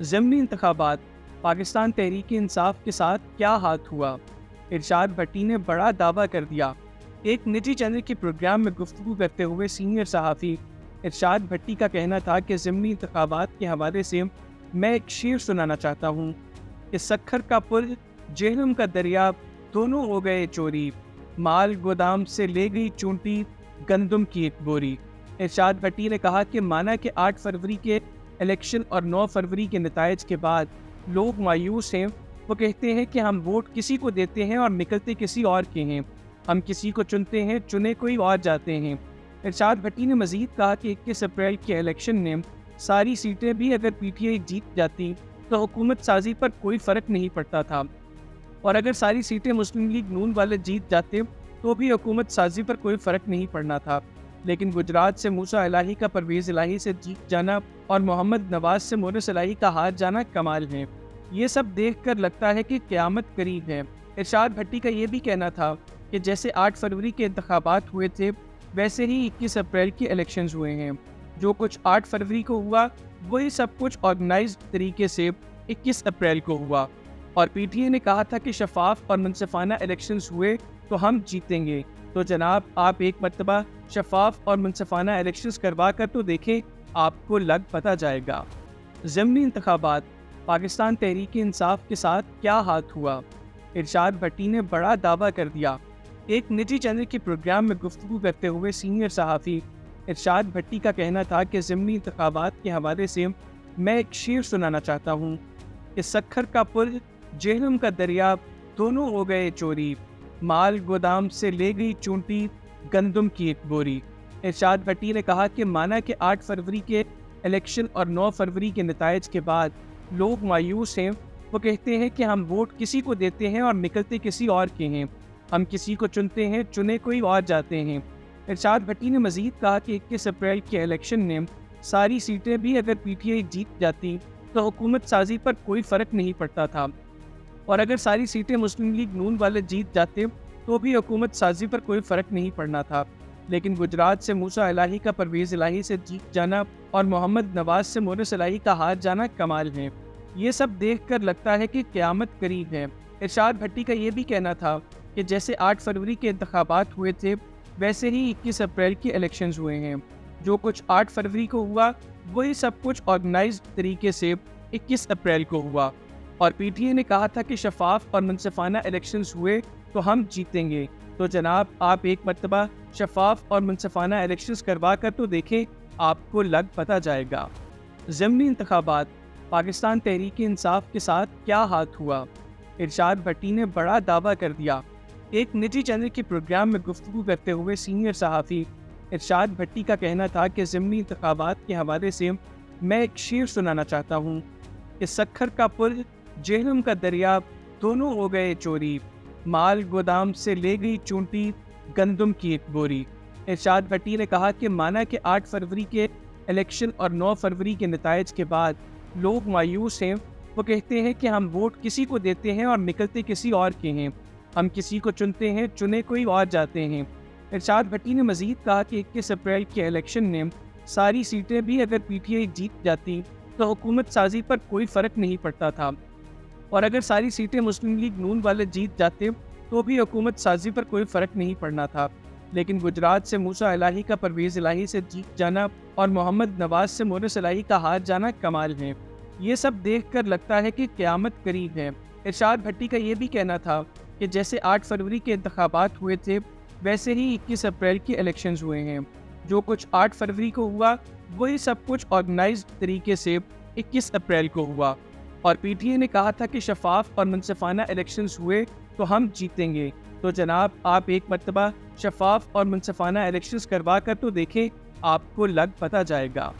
ضمنی انتخابات پاکستان تحریک انصاف کے ساتھ کیا ہاتھ ہوا؟ ارشاد بھٹی نے بڑا دعویٰ کر دیا۔ ایک نجی چینل کے پروگرام میں گفتگو کرتے ہوئے سینئر صحافی ارشاد بھٹی کا کہنا تھا کہ ضمنی انتخابات کے حوالے سے میں ایک شعر سنانا چاہتا ہوں کہ سکھر کا پل جہلم کا دریا دونوں ہو گئے چوری، مال گودام سے لے گئی چونٹی گندم کی ایک بوری۔ ارشاد بھٹی نے کہا کہ مانا کہ 8 فروری کے الیکشن اور 9 فروری کے نتائج کے بعد لوگ مایوس ہیں۔ وہ کہتے ہیں کہ ہم ووٹ کسی کو دیتے ہیں اور نکلتے کسی اور کے ہیں، ہم کسی کو چنتے ہیں، چنے کوئی اور جاتے ہیں۔ ارشاد بھٹی نے مزید کہا کہ 21 اپریل کے الیکشن میں ساری سیٹیں بھی اگر پی ٹی آئی جیت جاتی تو حکومت سازی پر کوئی فرق نہیں پڑتا تھا، اور اگر ساری سیٹیں مسلم لیگ نون والے جیت جاتے تو بھی حکومت سازی پر کوئی فرق نہیں پڑنا تھا۔ لیکن گجرات سے موسیٰ الہی کا پرویز الہی سے جیت جانا اور محمد نواز سے مورث الہی کا ہار جانا کمال ہے۔ یہ سب دیکھ کر لگتا ہے کہ قیامت قریب ہے۔ ارشاد بھٹی کا یہ بھی کہنا تھا کہ جیسے 8 فروری کے انتخابات ہوئے تھے ویسے ہی 21 اپریل کے الیکشنز ہوئے ہیں۔ جو کچھ 8 فروری کو ہوا وہی سب کچھ آرگنائزڈ طریقے سے 21 اپریل کو ہوا، اور پی ٹی آئی نے کہا تھا کہ شفاف اور منصفانہ الیکشنز ہوئے تو ہم جیتیں گے۔ تو جناب آپ ایک مرتبہ شفاف اور منصفانہ الیکشنز کروا کر تو دیکھیں، آپ کو لگ پتہ جائے گا۔ ضمنی انتخابات پاکستان تحریک انصاف کے ساتھ کیا ہاتھ ہوا؟ ارشاد بھٹی نے بڑا دعویٰ کر دیا۔ ایک نجی چینل کے پروگرام میں گفتگو کرتے ہوئے سینئر صحافی ارشاد بھٹی کا کہنا تھا کہ ضمنی انتخابات کے حوالے سے میں ایک شعر سنانا چاہتا ہوں کہ سکھر کا پل جہلم کا دریا دونوں ہو گئے چوری، مال گودام سے لے گئی چونٹی گندم کی ایک بوری۔ ارشاد بھٹی نے کہا کہ مانا کہ 8 فروری کے الیکشن اور 9 فروری کے نتائج کے بعد لوگ مایوس ہیں۔ وہ کہتے ہیں کہ ہم ووٹ کسی کو دیتے ہیں اور نکلتے کسی اور کے ہیں، ہم کسی کو چنتے ہیں، چنے کوئی اور جاتے ہیں۔ ارشاد بھٹی نے مزید کہا کہ 21 اپریل کے الیکشن میں ساری سیٹیں بھی اگر پی ٹی آئی جیت جاتی تو حکومت سازی پر کوئی فرق نہیں پڑتا تھا، اور اگر ساری سیٹیں مسلم لیگ نون والے جیت جاتے تو بھی حکومت سازی پر کوئی فرق نہیں پڑنا تھا۔ لیکن گجرات سے موسیٰ الہی کا پرویز الہی سے جیت جانا اور محمد نواز سے مورث الہی کا ہار جانا کمال ہے۔ یہ سب دیکھ کر لگتا ہے کہ قیامت قریب ہے۔ ارشاد بھٹی کا یہ بھی کہنا تھا کہ جیسے 8 فروری کے انتخابات ہوئے تھے ویسے ہی 21 اپریل کے الیکشنز ہوئے ہیں۔ جو کچھ 8 فروری کو ہوا وہی سب کچھ آرگنائزڈ طریقے سے 21 اپریل کو ہوا، اور پی ٹی آئی نے کہا تھا کہ شفاف اور منصفانہ الیکشنز ہوئے تو ہم جیتیں گے۔ تو جناب آپ ایک مرتبہ شفاف اور منصفانہ الیکشنز کروا کر تو دیکھیں، آپ کو لگ پتہ جائے گا۔ ضمنی انتخابات پاکستان تحریک انصاف کے ساتھ کیا ہاتھ ہوا؟ ارشاد بھٹی نے بڑا دعویٰ کر دیا۔ ایک نجی چینل کے پروگرام میں گفتگو کرتے ہوئے سینئر صحافی ارشاد بھٹی کا کہنا تھا کہ ضمنی انتخابات کے حوالے سے میں ایک شعر سنانا چاہتا ہوں کہ سکھر کا پل جہلم کا دریا دونوں ہو گئے چوری، مال گودام سے لے گئی چونٹی گندم کی ایک بوری۔ ارشاد بھٹی نے کہا کہ مانا کہ 8 فروری کے الیکشن اور 9 فروری کے نتائج کے بعد لوگ مایوس ہیں۔ وہ کہتے ہیں کہ ہم ووٹ کسی کو دیتے ہیں اور نکلتے کسی اور کے ہیں، ہم کسی کو چنتے ہیں، چنے کوئی اور جاتے ہیں۔ ارشاد بھٹی نے مزید کہا کہ 21 اپریل کے الیکشن میں ساری سیٹیں بھی اگر پی ٹی آئی جیت جاتی تو حکومت سازی پر کوئی فرق نہیں پڑتا تھا، اور اگر ساری سیٹیں مسلم لیگ نون والے جیت جاتے تو بھی حکومت سازی پر کوئی فرق نہیں پڑنا تھا۔ لیکن گجرات سے موسیٰ الہی کا پرویز الہی سے جیت جانا اور محمد نواز سے مورث الہی کا ہار جانا کمال ہے۔ یہ سب دیکھ کر لگتا ہے کہ قیامت قریب ہے۔ ارشاد بھٹی کا یہ بھی کہنا تھا کہ جیسے 8 فروری کے انتخابات ہوئے تھے ویسے ہی 21 اپریل کے الیکشنز ہوئے ہیں۔ جو کچھ 8 فروری کو ہوا وہی سب کچھ آرگنائزڈ طریقے سے 21 اپریل کو ہوا، اور پی ٹی آئی نے کہا تھا کہ شفاف اور منصفانہ الیکشنز ہوئے تو ہم جیتیں گے۔ تو جناب آپ ایک مرتبہ شفاف اور منصفانہ الیکشنز کروا کر تو دیکھیں، آپ کو لگ پتہ جائے گا۔